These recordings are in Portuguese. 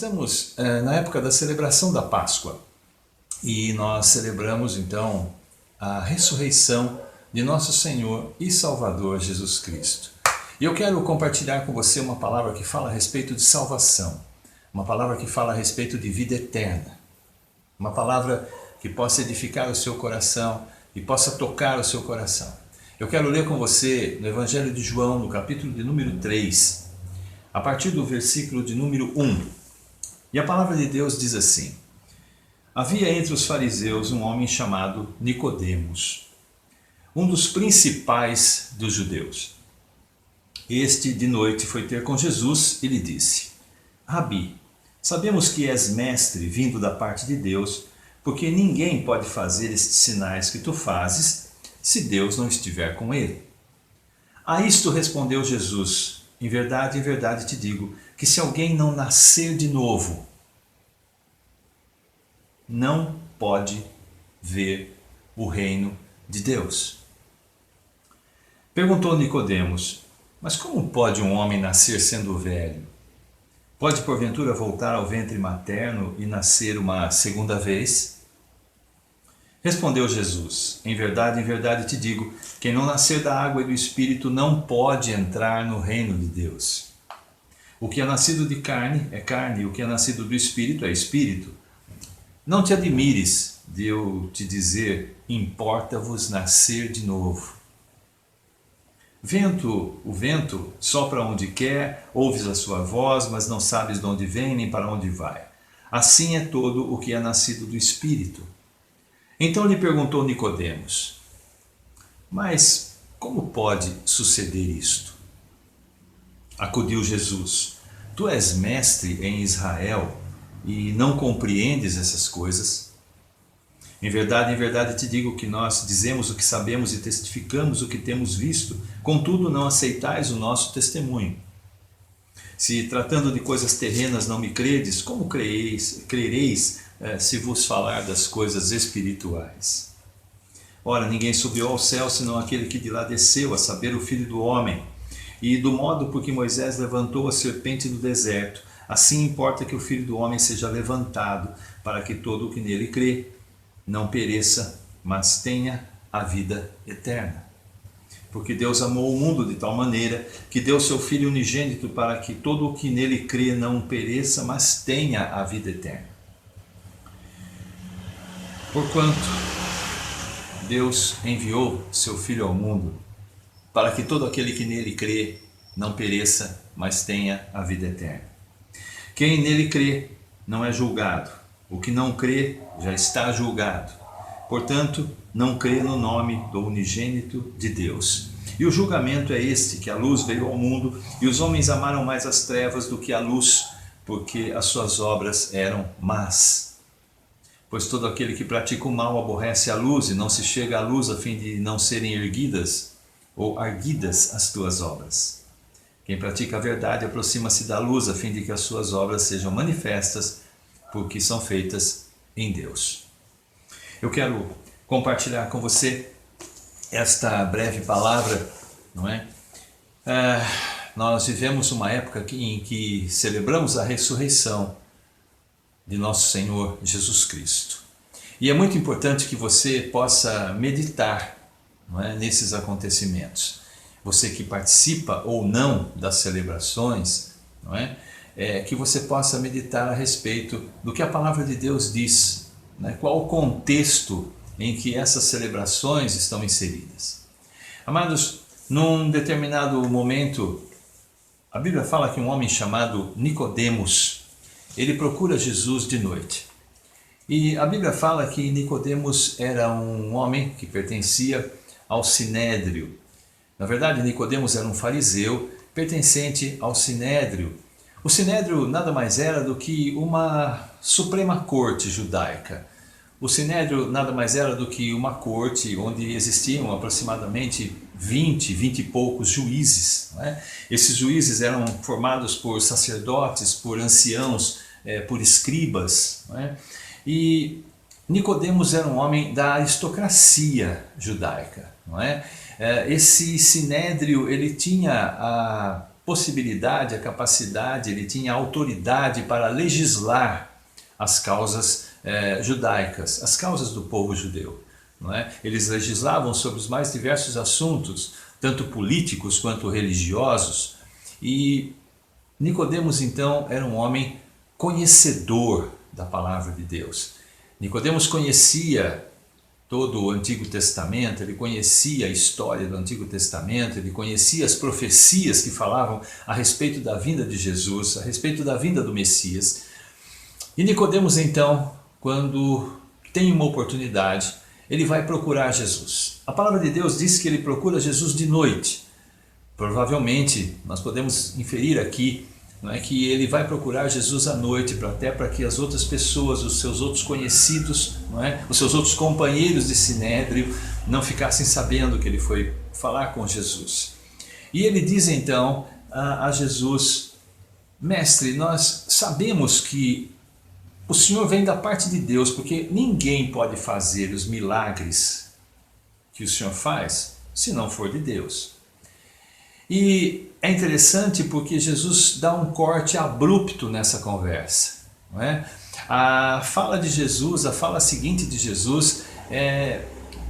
estamos na época da celebração da Páscoa e nós celebramos então a ressurreição de nosso Senhor e Salvador Jesus Cristo. E eu quero compartilhar com você uma palavra que fala a respeito de salvação, uma palavra que fala a respeito de vida eterna, uma palavra que possa edificar o seu coração e possa tocar o seu coração. Eu quero ler com você no Evangelho de João, no capítulo de número 3, a partir do versículo de número 1. E a palavra de Deus diz assim: Havia entre os fariseus um homem chamado Nicodemos, um dos principais dos judeus. Este de noite foi ter com Jesus e lhe disse: Rabi, sabemos que és mestre vindo da parte de Deus, porque ninguém pode fazer estes sinais que tu fazes se Deus não estiver com ele. A isto respondeu Jesus: em verdade te digo, que se alguém não nascer de novo, não pode ver o reino de Deus. Perguntou Nicodemos: mas como pode um homem nascer sendo velho? Pode porventura voltar ao ventre materno e nascer uma segunda vez? Respondeu Jesus: em verdade te digo, quem não nascer da água e do Espírito não pode entrar no reino de Deus. O que é nascido de carne é carne, e o que é nascido do Espírito é Espírito. Não te admires de eu te dizer: importa-vos nascer de novo. O vento sopra onde quer, ouves a sua voz, mas não sabes de onde vem nem para onde vai. Assim é todo o que é nascido do Espírito. Então lhe perguntou Nicodemos: mas como pode suceder isto? Acudiu Jesus: tu és mestre em Israel e não compreendes essas coisas? Em verdade te digo que nós dizemos o que sabemos e testificamos o que temos visto, contudo não aceitais o nosso testemunho. Se tratando de coisas terrenas não me credes, como crereis se vos falar das coisas espirituais? Ora, ninguém subiu ao céu senão aquele que de lá desceu, a saber, o Filho do Homem. E do modo por que Moisés levantou a serpente no deserto, assim importa que o Filho do Homem seja levantado, para que todo o que nele crê não pereça, mas tenha a vida eterna. Porque Deus amou o mundo de tal maneira que deu seu Filho unigênito para que todo o que nele crê não pereça, mas tenha a vida eterna. Porquanto Deus enviou seu Filho ao mundo para que todo aquele que nele crê não pereça, mas tenha a vida eterna. Quem nele crê não é julgado. O que não crê já está julgado. Portanto, não crê no nome do unigênito de Deus. E o julgamento é este, que a luz veio ao mundo, e os homens amaram mais as trevas do que a luz, porque as suas obras eram más. Pois todo aquele que pratica o mal aborrece a luz, e não se chega à luz a fim de não serem erguidas ou arguidas as tuas obras. Quem pratica a verdade aproxima-se da luz, a fim de que as suas obras sejam manifestas, porque são feitas em Deus. Eu quero compartilhar com você esta breve palavra, não é? Nós vivemos uma época em que celebramos a ressurreição de nosso Senhor Jesus Cristo. E é muito importante que você possa meditar, não é, nesses acontecimentos. Você que participa ou não das celebrações, não é? Que você possa meditar a respeito do que a palavra de Deus diz, né? Qual o contexto em que essas celebrações estão inseridas. Amados, num determinado momento, a Bíblia fala que um homem chamado Nicodemos, ele procura Jesus de noite. E a Bíblia fala que Nicodemos era um homem que pertencia ao Sinédrio. Na verdade, Nicodemos era um fariseu pertencente ao Sinédrio. O Sinédrio nada mais era do que uma Suprema Corte judaica. O Sinédrio nada mais era do que uma corte onde existiam aproximadamente 20 e poucos juízes, não é? Esses juízes eram formados por sacerdotes, por anciãos, por escribas, não é? E Nicodemos era um homem da aristocracia judaica, não é? Esse Sinédrio, ele tinha possibilidade, a capacidade, ele tinha autoridade para legislar as causas judaicas, as causas do povo judeu. Não é? Eles legislavam sobre os mais diversos assuntos, tanto políticos quanto religiosos, e Nicodemos então era um homem conhecedor da palavra de Deus. Nicodemos conhecia todo o Antigo Testamento, ele conhecia a história do Antigo Testamento, ele conhecia as profecias que falavam a respeito da vinda de Jesus, a respeito da vinda do Messias. E Nicodemos então, quando tem uma oportunidade, ele vai procurar Jesus. A palavra de Deus diz que ele procura Jesus de noite. Provavelmente nós podemos inferir aqui, não é, que ele vai procurar Jesus à noite, até para que as outras pessoas, os seus outros conhecidos, não é, os seus outros companheiros de sinédrio não ficassem sabendo que ele foi falar com Jesus. E ele diz então a Jesus: mestre, nós sabemos que o Senhor vem da parte de Deus, porque ninguém pode fazer os milagres que o Senhor faz se não for de Deus. E é interessante porque Jesus dá um corte abrupto nessa conversa, não é? A fala de Jesus, a fala seguinte de Jesus,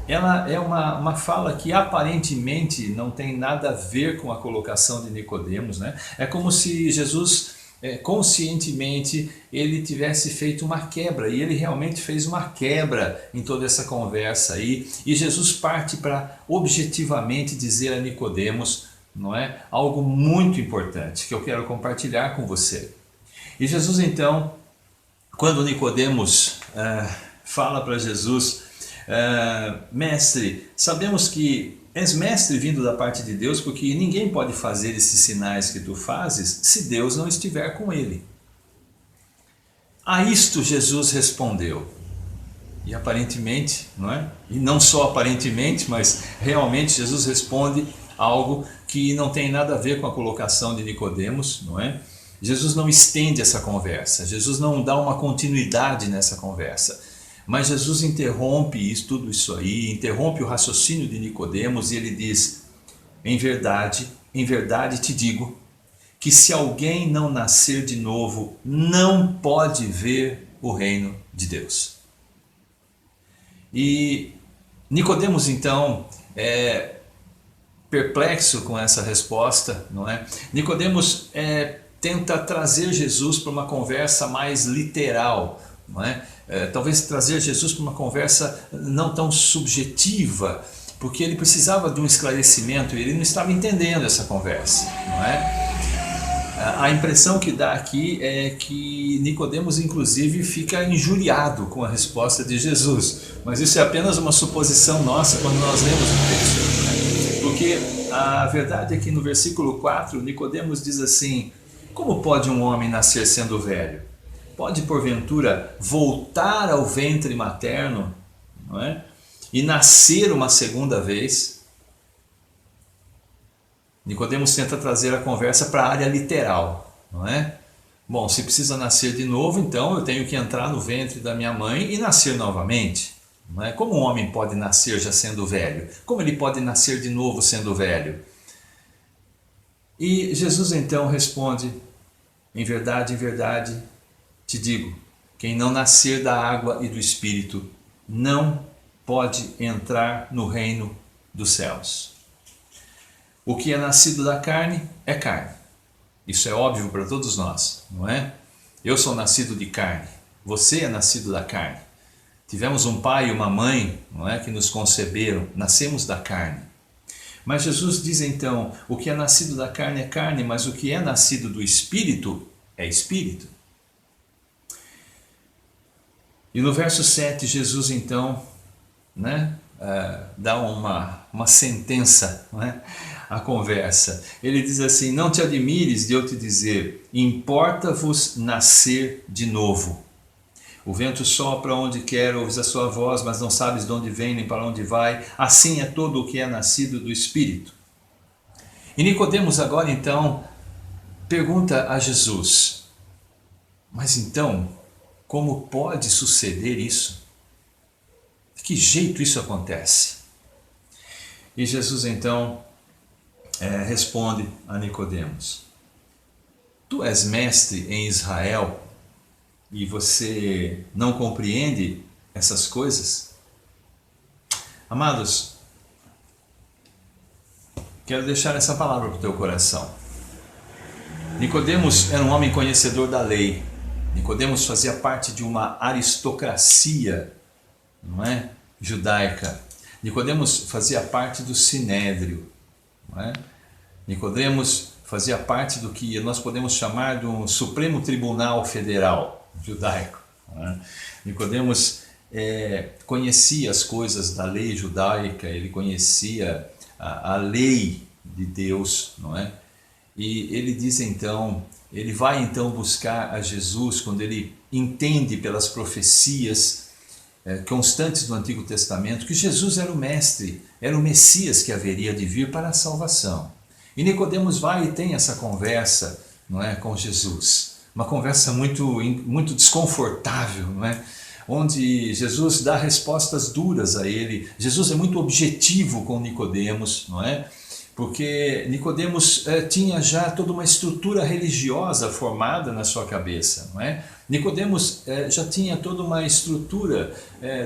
ela é uma fala que aparentemente não tem nada a ver com a colocação de Nicodemos, né? É como se Jesus conscientemente ele tivesse feito uma quebra, e ele realmente fez uma quebra em toda essa conversa aí, e Jesus parte para objetivamente dizer a Nicodemos, não é, algo muito importante que eu quero compartilhar com você. E Jesus então, quando Nicodemos fala para Jesus: mestre, sabemos que és mestre vindo da parte de Deus, porque ninguém pode fazer esses sinais que tu fazes se Deus não estiver com ele. A isto Jesus respondeu. E aparentemente, não é? E não só aparentemente, mas realmente Jesus responde algo que não tem nada a ver com a colocação de Nicodemos, não é? Jesus não estende essa conversa, Jesus não dá uma continuidade nessa conversa, mas Jesus interrompe tudo isso aí, interrompe o raciocínio de Nicodemos, e ele diz: em verdade te digo, que se alguém não nascer de novo, não pode ver o reino de Deus. E Nicodemos então perplexo com essa resposta, não é? Nicodemos tenta trazer Jesus para uma conversa mais literal, não é? Talvez trazer Jesus para uma conversa não tão subjetiva, porque ele precisava de um esclarecimento e ele não estava entendendo essa conversa, não é? A impressão que dá aqui é que Nicodemos inclusive fica injuriado com a resposta de Jesus, mas isso é apenas uma suposição nossa quando nós lemos o texto, né? Porque a verdade é que no versículo 4 Nicodemos diz assim: como pode um homem nascer sendo velho? Pode porventura voltar ao ventre materno, não é? E nascer uma segunda vez? Nicodemos tenta trazer a conversa para a área literal, não é? Bom, se precisa nascer de novo, então eu tenho que entrar no ventre da minha mãe e nascer novamente, não é? Como um homem pode nascer já sendo velho? Como ele pode nascer de novo sendo velho? E Jesus então responde: em verdade te digo, quem não nascer da água e do Espírito não pode entrar no reino dos céus. O que é nascido da carne é carne. Isso é óbvio para todos nós, não é? Eu sou nascido de carne, você é nascido da carne. Tivemos um pai e uma mãe, não é, que nos conceberam, nascemos da carne. Mas Jesus diz então: o que é nascido da carne é carne, mas o que é nascido do Espírito é Espírito. E no verso 7 Jesus então, né, dá uma sentença, não é, à conversa. Ele diz assim: não te admires de eu te dizer, importa-vos nascer de novo. O vento sopra onde quer, ouves a sua voz, mas não sabes de onde vem nem para onde vai. Assim é todo o que é nascido do Espírito. E Nicodemos agora então pergunta a Jesus: mas então, como pode suceder isso? De que jeito isso acontece? E Jesus então responde a Nicodemos: Tu és mestre em Israel e você não compreende essas coisas? Amados, quero deixar essa palavra para o teu coração. Nicodemos era um homem conhecedor da lei. Nicodemos fazia parte de uma aristocracia, não é, judaica. Nicodemos fazia parte do sinédrio, não é? Nicodemos fazia parte do que nós podemos chamar de um Supremo Tribunal Federal judaico, não é? Nicodemos conhecia as coisas da lei judaica, ele conhecia a lei de Deus, não é? E ele diz então, ele vai então buscar a Jesus quando ele entende pelas profecias constantes do Antigo Testamento que Jesus era o mestre, era o Messias que haveria de vir para a salvação. E Nicodemos vai e tem essa conversa, não é, com Jesus, uma conversa muito desconfortável, não é? Onde Jesus dá respostas duras a ele. Jesus é muito objetivo com Nicodemos, não é? Porque Nicodemos tinha já toda uma estrutura religiosa formada na sua cabeça, não é? Nicodemos já tinha toda uma estrutura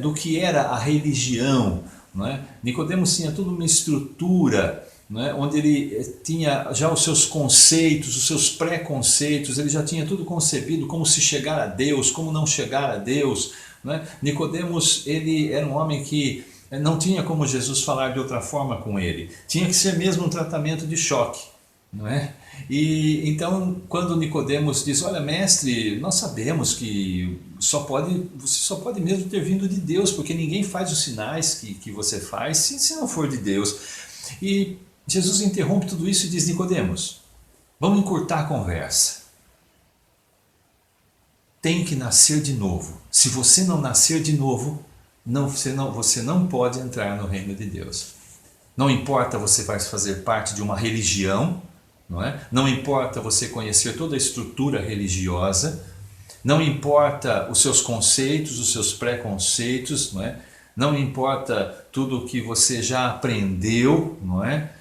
do que era a religião, não é? Nicodemos tinha toda uma estrutura, não é? Onde ele tinha já os seus conceitos, os seus preconceitos, ele já tinha tudo concebido, como se chegar a Deus, como não chegar a Deus, não é? Nicodemos, ele era um homem que não tinha como Jesus falar de outra forma com ele. Tinha que ser mesmo um tratamento de choque, não é? E então, quando Nicodemos diz: olha, mestre, nós sabemos que você só pode mesmo ter vindo de Deus, porque ninguém faz os sinais que você faz se não for de Deus. E Jesus interrompe tudo isso e diz: Nicodemos, vamos encurtar a conversa. Tem que nascer de novo. Se você não nascer de novo, você não pode entrar no reino de Deus. Não importa você vai fazer parte de uma religião, não é? Não importa você conhecer toda a estrutura religiosa, não importa os seus conceitos, os seus preconceitos, não é? Não importa tudo o que você já aprendeu, não é?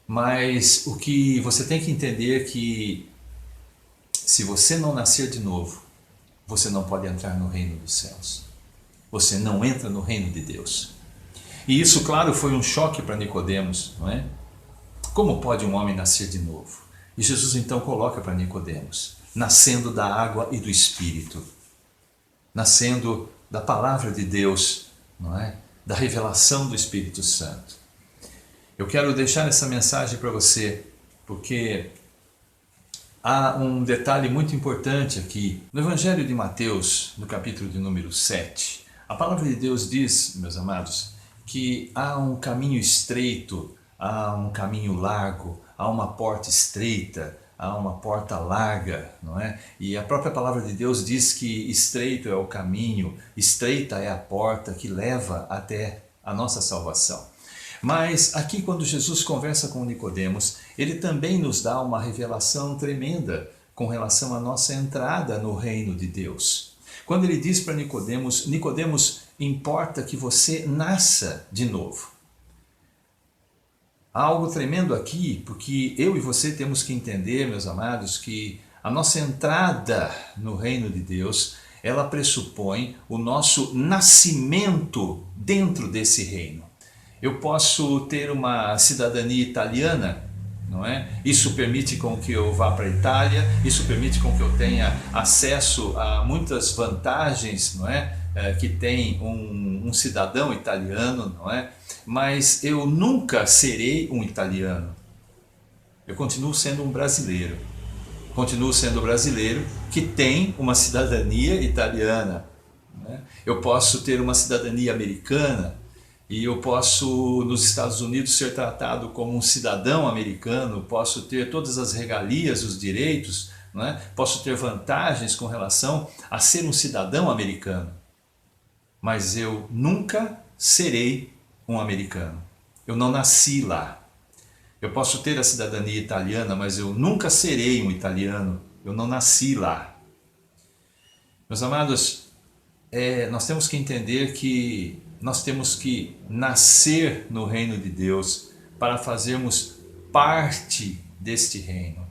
Mas o que você tem que entender é que se você não nascer de novo, você não pode entrar no reino dos céus. Você não entra no reino de Deus. E isso, claro, foi um choque para Nicodemos, não é? Como pode um homem nascer de novo? E Jesus então coloca para Nicodemos: nascendo da água e do Espírito, nascendo da palavra de Deus, não é? Da revelação do Espírito Santo. Eu quero deixar essa mensagem para você, porque há um detalhe muito importante aqui. No Evangelho de Mateus, no capítulo de número 7, a palavra de Deus diz, meus amados, que há um caminho estreito, há um caminho largo, há uma porta estreita, há uma porta larga, não é? E a própria palavra de Deus diz que estreito é o caminho, estreita é a porta que leva até a nossa salvação. Mas aqui, quando Jesus conversa com Nicodemos, ele também nos dá uma revelação tremenda com relação à nossa entrada no reino de Deus. Quando ele diz para Nicodemos: Nicodemos, importa que você nasça de novo. Há algo tremendo aqui, porque eu e você temos que entender, meus amados, que a nossa entrada no reino de Deus, ela pressupõe o nosso nascimento dentro desse reino. Eu posso ter uma cidadania italiana, não é? Isso permite com que eu vá para a Itália, isso permite com que eu tenha acesso a muitas vantagens, não é? Que tem um cidadão italiano, não é? Mas eu nunca serei um italiano. Eu continuo sendo um brasileiro. Continuo sendo brasileiro que tem uma cidadania italiana, não é? Eu posso ter uma cidadania americana, e eu posso, nos Estados Unidos, ser tratado como um cidadão americano, posso ter todas as regalias, os direitos, não é? Posso ter vantagens com relação a ser um cidadão americano. Mas eu nunca serei um americano. Eu não nasci lá. Eu posso ter a cidadania italiana, mas eu nunca serei um italiano. Eu não nasci lá. Meus amados, nós temos que entender que nós temos que nascer no reino de Deus para fazermos parte deste reino.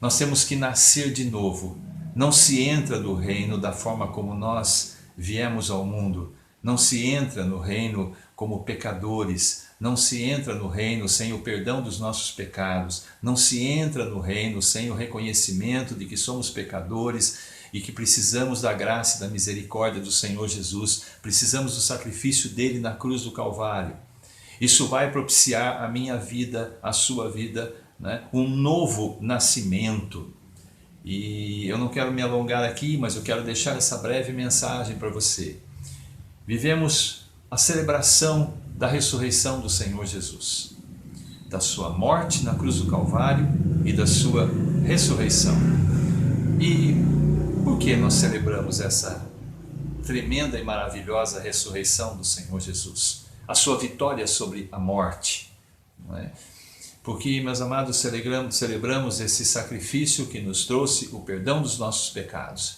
Nós temos que nascer de novo. Não se entra no reino da forma como nós viemos ao mundo. Não se entra no reino como pecadores. Não se entra no reino sem o perdão dos nossos pecados. Não se entra no reino sem o reconhecimento de que somos pecadores e que precisamos da graça e da misericórdia do Senhor Jesus. Precisamos do sacrifício dele na cruz do Calvário. Isso vai propiciar a minha vida, a sua vida, né? Um novo nascimento. E eu não quero me alongar aqui, mas eu quero deixar essa breve mensagem para você. Vivemos a celebração da ressurreição do Senhor Jesus, da sua morte na cruz do Calvário e da sua ressurreição. E por que nós celebramos essa tremenda e maravilhosa ressurreição do Senhor Jesus? A sua vitória sobre a morte, não é? Porque, meus amados, celebramos esse sacrifício que nos trouxe o perdão dos nossos pecados.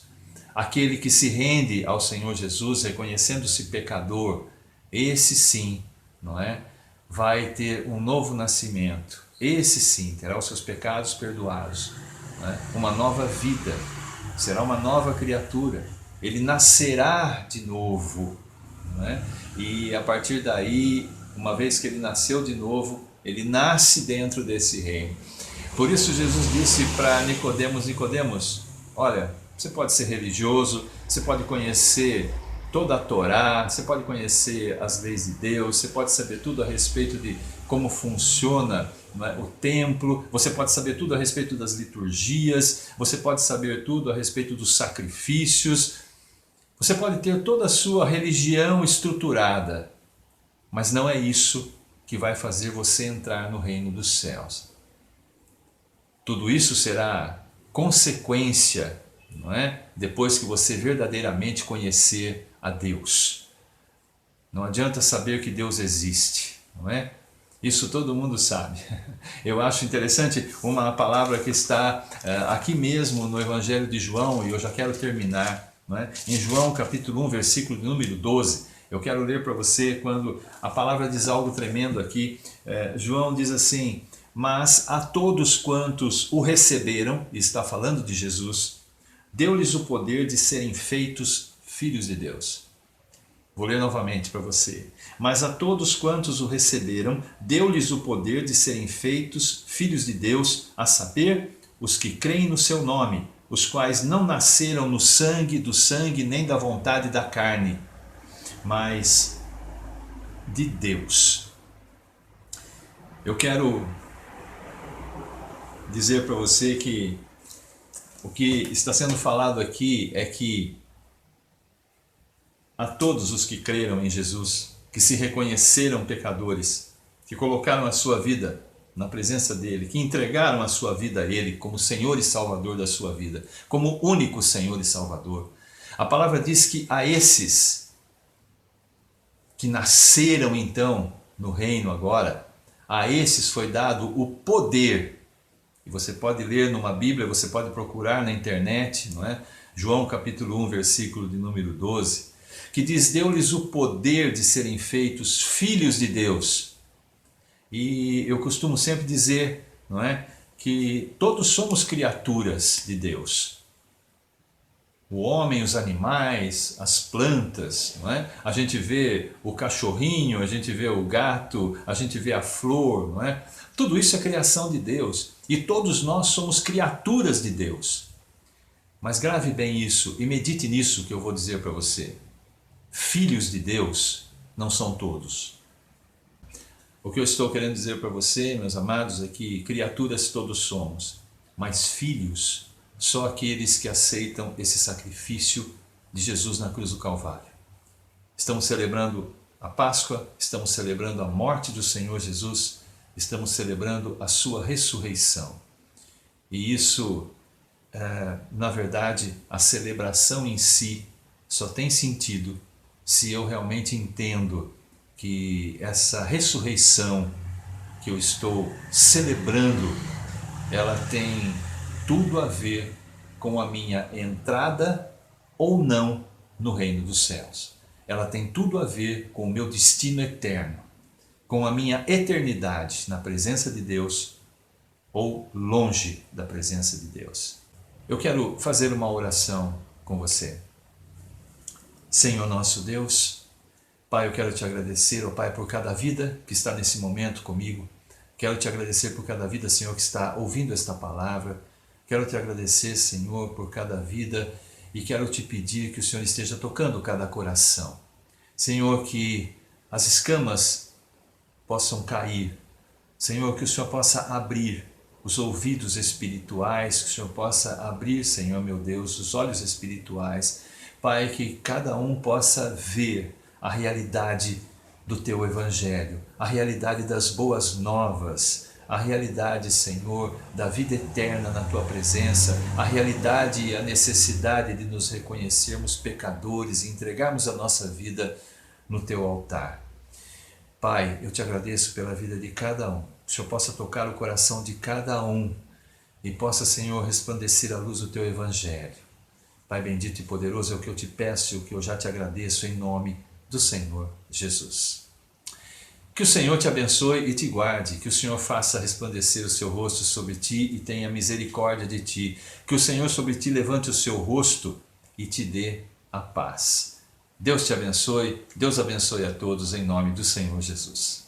Aquele que se rende ao Senhor Jesus, reconhecendo-se pecador, esse sim, não é? Vai ter um novo nascimento. Esse sim terá os seus pecados perdoados, não é? Uma nova vida, será uma nova criatura. Ele nascerá de novo, não é? E a partir daí, uma vez que ele nasceu de novo, ele nasce dentro desse reino. Por isso Jesus disse para Nicodemos: Nicodemos, olha, você pode ser religioso, você pode conhecer toda a Torá, você pode conhecer as leis de Deus, você pode saber tudo a respeito de como funciona, não é, o templo, você pode saber tudo a respeito das liturgias, você pode saber tudo a respeito dos sacrifícios, você pode ter toda a sua religião estruturada, mas não é isso que vai fazer você entrar no reino dos céus. Tudo isso será consequência, não é? Depois que você verdadeiramente conhecer a Deus. Não adianta saber que Deus existe, não é? Isso todo mundo sabe. Eu acho interessante uma palavra que está aqui mesmo no Evangelho de João, e eu já quero terminar, não é? Em João capítulo 1, versículo de número 12, eu quero ler para você quando a palavra diz algo tremendo aqui. João diz assim: mas a todos quantos o receberam, e está falando de Jesus, deu-lhes o poder de serem feitos filhos de Deus. Vou ler novamente para você. Mas a todos quantos o receberam, deu-lhes o poder de serem feitos filhos de Deus, a saber, os que creem no seu nome, os quais não nasceram do sangue, nem da vontade da carne, mas de Deus. Eu quero dizer para você que o que está sendo falado aqui é que a todos os que creram em Jesus, que se reconheceram pecadores, que colocaram a sua vida na presença dele, que entregaram a sua vida a ele como Senhor e Salvador da sua vida, como único Senhor e Salvador. A palavra diz que a esses que nasceram então no reino agora, a esses foi dado o poder. E você pode ler numa Bíblia, você pode procurar na internet, não é? João capítulo 1, versículo de número 12, que diz: deu-lhes o poder de serem feitos filhos de Deus. E eu costumo sempre dizer, não é, que todos somos criaturas de Deus. O homem, os animais, as plantas, não é? A gente vê o cachorrinho, a gente vê o gato, a gente vê a flor, não é? Tudo isso é criação de Deus e todos nós somos criaturas de Deus. Mas grave bem isso e medite nisso que eu vou dizer para você. Filhos de Deus não são todos. O que eu estou querendo dizer para você, meus amados, é que criaturas todos somos, mas filhos só aqueles que aceitam esse sacrifício de Jesus na cruz do Calvário. Estamos celebrando a Páscoa, estamos celebrando a morte do Senhor Jesus, estamos celebrando a sua ressurreição. E isso, na verdade, a celebração em si só tem sentido se eu realmente entendo que essa ressurreição que eu estou celebrando, ela tem tudo a ver com a minha entrada ou não no reino dos céus. Ela tem tudo a ver com o meu destino eterno, com a minha eternidade na presença de Deus, ou longe da presença de Deus. Eu quero fazer uma oração com você. Senhor nosso Deus, Pai, eu quero te agradecer, ó Pai, por cada vida que está nesse momento comigo. Quero te agradecer por cada vida, Senhor, que está ouvindo esta palavra. Quero te agradecer, Senhor, por cada vida e quero te pedir que o Senhor esteja tocando cada coração. Senhor, que as escamas possam cair. Senhor, que o Senhor possa abrir os ouvidos espirituais, que o Senhor possa abrir, Senhor meu Deus, os olhos espirituais. Pai, que cada um possa ver a realidade do Teu Evangelho, a realidade das boas novas, a realidade, Senhor, da vida eterna na Tua presença, a realidade e a necessidade de nos reconhecermos pecadores e entregarmos a nossa vida no Teu altar. Pai, eu te agradeço pela vida de cada um, que o Senhor possa tocar o coração de cada um e possa, Senhor, resplandecer a luz do Teu Evangelho. Pai bendito e poderoso, é o que eu te peço e o que eu já te agradeço em nome do Senhor Jesus. Que o Senhor te abençoe e te guarde, que o Senhor faça resplandecer o seu rosto sobre ti e tenha misericórdia de ti, que o Senhor sobre ti levante o seu rosto e te dê a paz. Deus te abençoe, Deus abençoe a todos em nome do Senhor Jesus.